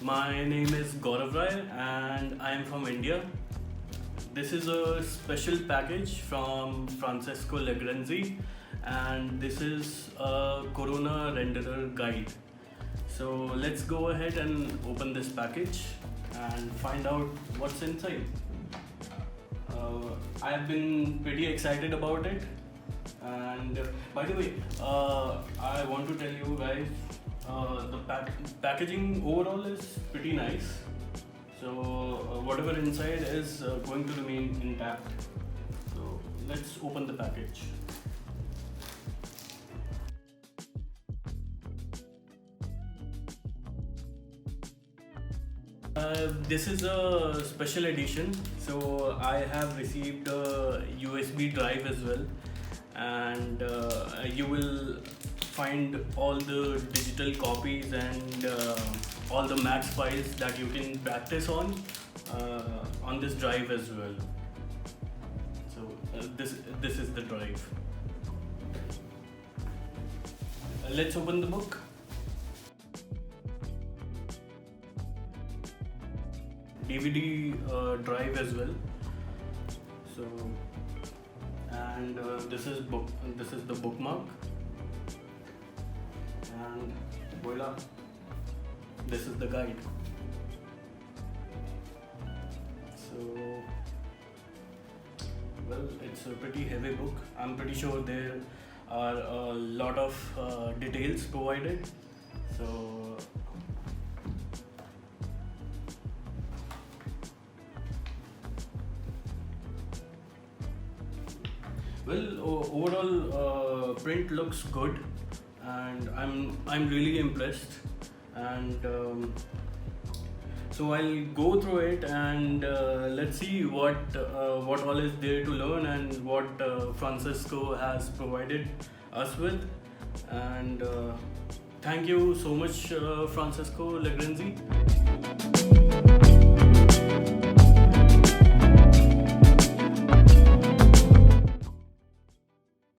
My name is Gaurav Rai and I am from India. This is a special package from Francesco Legrenzi and this is a Corona Renderer Guide. So let's go ahead and open this package and find out what's inside. I've been pretty excited about it. And by the way, I want to tell you guys the packaging overall is pretty nice. So whatever inside is going to remain intact. So let's open the package. This is a special edition, so I have received a USB drive as well, and you will find all the digital copies and all the max files that you can practice on this drive as well. So this is the drive. Let's open the book. DVD drive as well. So, and this is the bookmark, and voila, this is the guide. So, well, it's a pretty heavy book. I'm pretty sure there are a lot of details provided. So. Well, overall print looks good, and I'm really impressed. And so I'll go through it and let's see what all is there to learn and what Francesco has provided us with. And thank you so much, Francesco Legrenzi.